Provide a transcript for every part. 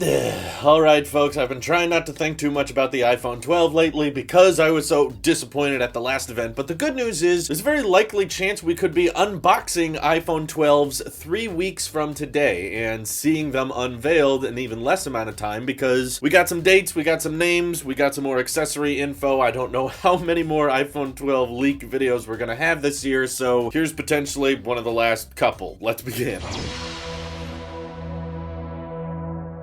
Alright folks, I've been trying not to think too much about the iPhone 12 lately because I was so disappointed at the last event, but the good news is there's a very likely chance we could be unboxing iPhone 12s 3 weeks from today and seeing them unveiled in even less amount of time because we got some dates, we got some names, we got some more accessory info. I don't know how many more iPhone 12 leak videos we're gonna have this year, so here's potentially one of the last couple. Let's begin.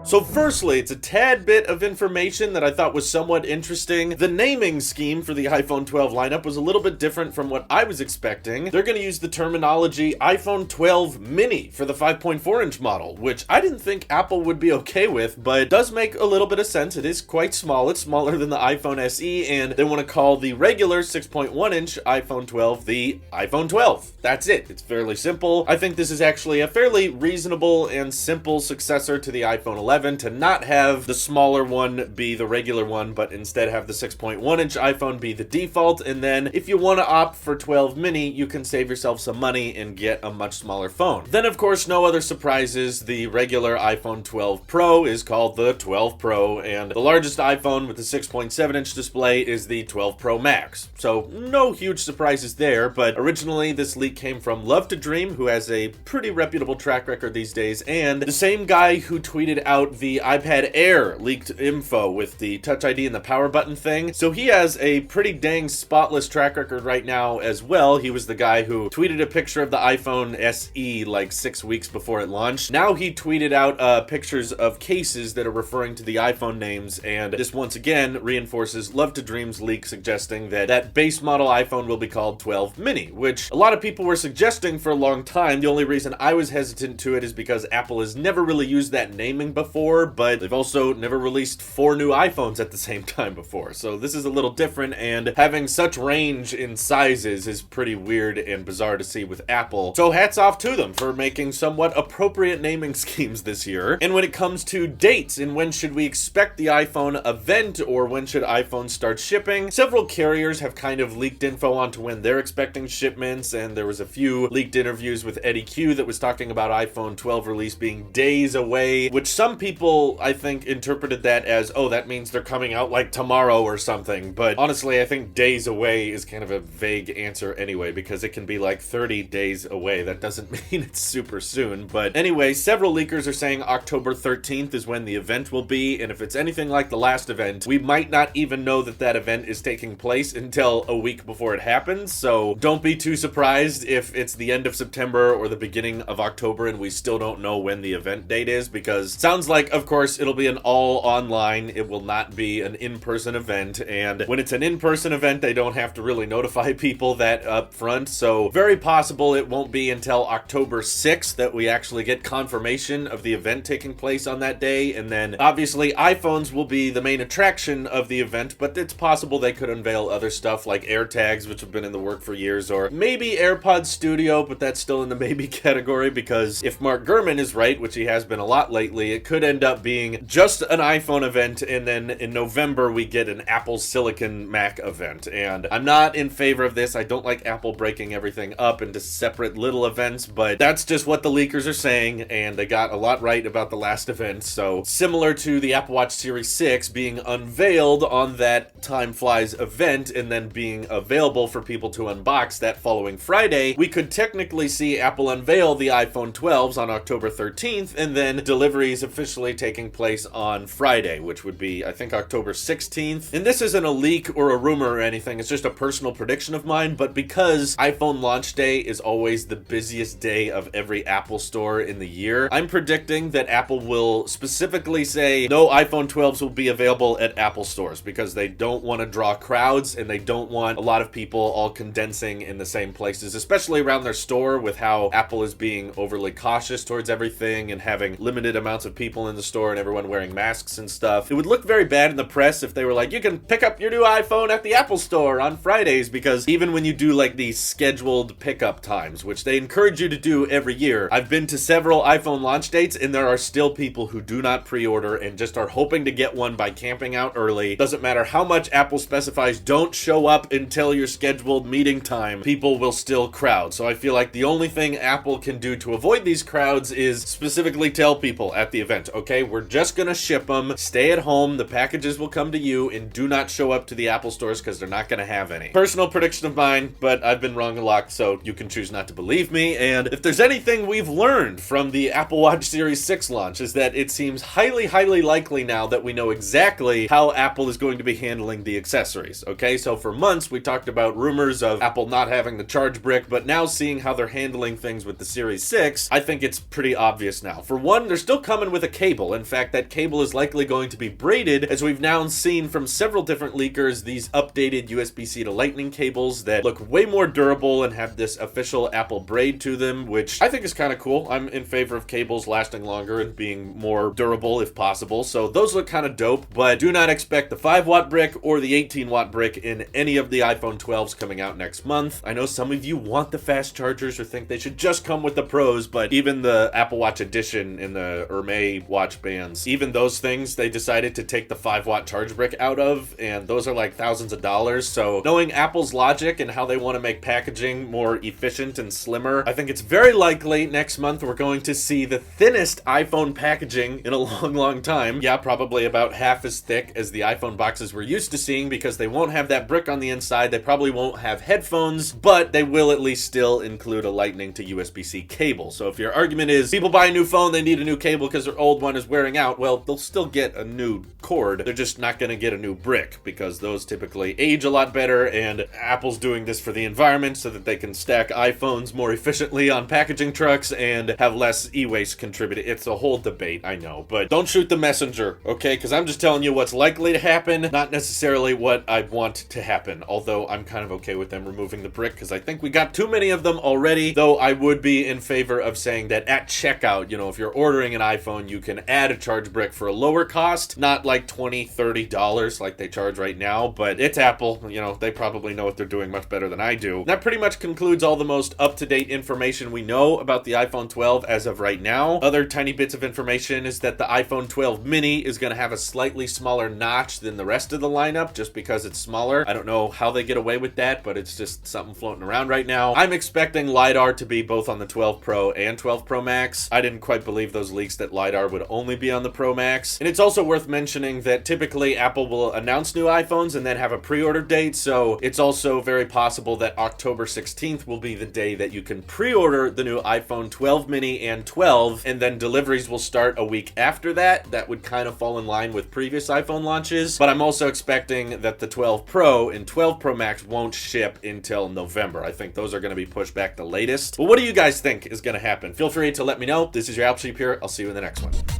So firstly, it's a tad bit of information that I thought was somewhat interesting. The naming scheme for the iPhone 12 lineup was a little bit different from what I was expecting. They're going to use the terminology iPhone 12 mini for the 5.4-inch model, which I didn't think Apple would be okay with, but it does make a little bit of sense. It is quite small. It's smaller than the iPhone SE, and they want to call the regular 6.1-inch iPhone 12 the iPhone 12. That's it. It's fairly simple. I think this is actually a fairly reasonable and simple successor to the iPhone 11. To not have the smaller one be the regular one, but instead have the 6.1-inch iPhone be the default, and then if you want to opt for 12 mini, you can save yourself some money and get a much smaller phone. Then of course, no other surprises, the regular iPhone 12 Pro is called the 12 Pro, and the largest iPhone with the 6.7-inch display is the 12 Pro Max. So no huge surprises there, but originally this leak came from Love to Dream, who has a pretty reputable track record these days, and the same guy who tweeted out the iPad Air leaked info with the Touch ID and the power button thing. So he has a pretty dang spotless track record right now as well. He was the guy who tweeted a picture of the iPhone SE like 6 weeks before it launched. Now he tweeted out pictures of cases that are referring to the iPhone names, and this once again reinforces Love to Dream's leak suggesting that that base model iPhone will be called 12 mini, which a lot of people were suggesting for a long time. The only reason I was hesitant to it is because Apple has never really used that naming before, but they've also never released 4 new iPhones at the same time before. So this is a little different, and having such range in sizes is pretty weird and bizarre to see with Apple. So hats off to them for making somewhat appropriate naming schemes this year. And when it comes to dates and when should we expect the iPhone event or when should iPhone start shipping, several carriers have kind of leaked info onto when they're expecting shipments, and there was a few leaked interviews with Eddie Q that was talking about iPhone 12 release being days away, which some people, I think, interpreted that as, oh, that means they're coming out like tomorrow or something. But honestly, I think days away is kind of a vague answer anyway, because it can be like 30 days away. That doesn't mean it's super soon. But anyway, several leakers are saying October 13th is when the event will be, and if it's anything like the last event, we might not even know that that event is taking place until a week before it happens. So don't be too surprised if it's the end of September or the beginning of October and we still don't know when the event date is, because it sounds like, of course, it'll be an all online. It will not be an in-person event, and when it's an in-person event, they don't have to really notify people that up front, so very possible it won't be until October 6th that we actually get confirmation of the event taking place on that day. And then obviously iPhones will be the main attraction of the event, but it's possible they could unveil other stuff like AirTags, which have been in the work for years, or maybe AirPods Studio, but that's still in the maybe category, because if Mark Gurman is right, which he has been a lot lately, it could end up being just an iPhone event, and then in November we get an Apple Silicon Mac event. And I'm not in favor of this. I don't like Apple breaking everything up into separate little events, but that's just what the leakers are saying, and they got a lot right about the last event. So similar to the Apple Watch Series 6 being unveiled on that Time Flies event and then being available for people to unbox that following Friday, we could technically see Apple unveil the iPhone 12s on October 13th, and then deliveries officially taking place on Friday, which would be, I think, October 16th. And this isn't a leak or a rumor or anything, it's just a personal prediction of mine, but because iPhone launch day is always the busiest day of every Apple store in the year, I'm predicting that Apple will specifically say no iPhone 12s will be available at Apple stores, because they don't want to draw crowds and they don't want a lot of people all condensing in the same places, especially around their store, with how Apple is being overly cautious towards everything and having limited amounts of people in the store and everyone wearing masks and stuff. It would look very bad in the press if they were like, you can pick up your new iPhone at the Apple store on Fridays, because even when you do like these scheduled pickup times, which they encourage you to do every year, I've been to several iPhone launch dates and there are still people who do not pre-order and just are hoping to get one by camping out early. Doesn't matter how much Apple specifies, don't show up until your scheduled meeting time, people will still crowd. So I feel like the only thing Apple can do to avoid these crowds is specifically tell people at the event, can't, okay? We're just gonna ship them. Stay at home. The packages will come to you, and do not show up to the Apple stores because they're not gonna have any. Personal prediction of mine, but I've been wrong a lot, so you can choose not to believe me. And if there's anything we've learned from the Apple Watch Series 6 launch, is that it seems highly likely now that we know exactly how Apple is going to be handling the accessories, okay? So for months, we talked about rumors of Apple not having the charge brick, but now seeing how they're handling things with the Series 6, I think it's pretty obvious now. For one, they're still coming with a cable. In fact, that cable is likely going to be braided, as we've now seen from several different leakers, these updated USB-C to Lightning cables that look way more durable and have this official Apple braid to them, which I think is kind of cool. I'm in favor of cables lasting longer and being more durable if possible, so those look kind of dope, but do not expect the 5-watt brick or the 18-watt brick in any of the iPhone 12s coming out next month. I know some of you want the fast chargers or think they should just come with the Pros, but even the Apple Watch Edition and the Hermé watch bands, even those things, they decided to take the 5-watt charge brick out of, and those are like thousands of dollars. So knowing Apple's logic and how they want to make packaging more efficient and slimmer, I think it's very likely next month we're going to see the thinnest iPhone packaging in a long time. Yeah, probably about half as thick as the iPhone boxes we're used to seeing, because they won't have that brick on the inside. They probably won't have headphones, but they will at least still include a Lightning to USB-C cable. So if your argument is people buy a new phone, they need a new cable because their old one is wearing out, well, they'll still get a new cord. They're just not going to get a new brick because those typically age a lot better, and Apple's doing this for the environment so that they can stack iPhones more efficiently on packaging trucks and have less e-waste contributed. It's a whole debate, I know, but don't shoot the messenger, okay? Because I'm just telling you what's likely to happen, not necessarily what I want to happen, although I'm kind of okay with them removing the brick because I think we got too many of them already, though I would be in favor of saying that at checkout, you know, if you're ordering an iPhone, you can add a charge brick for a lower cost, not like $20, $30 like they charge right now, but it's Apple, you know, they probably know what they're doing much better than I do. That pretty much concludes all the most up-to-date information we know about the iPhone 12 as of right now. Other tiny bits of information is that the iPhone 12 mini is going to have a slightly smaller notch than the rest of the lineup just because it's smaller. I don't know how they get away with that, but it's just something floating around right now. I'm expecting LiDAR to be both on the 12 Pro and 12 Pro Max. I didn't quite believe those leaks that LiDAR would only be on the Pro Max. And it's also worth mentioning that typically Apple will announce new iPhones and then have a pre-order date, so it's also very possible that October 16th will be the day that you can pre-order the new iPhone 12 mini and 12, and then deliveries will start a week after that. That would kind of fall in line with previous iPhone launches, but I'm also expecting that the 12 Pro and 12 Pro Max won't ship until November. I think those are going to be pushed back the latest. But what do you guys think is going to happen? Feel free to let me know. This is your Apple Sheep here. I'll see you in the next one.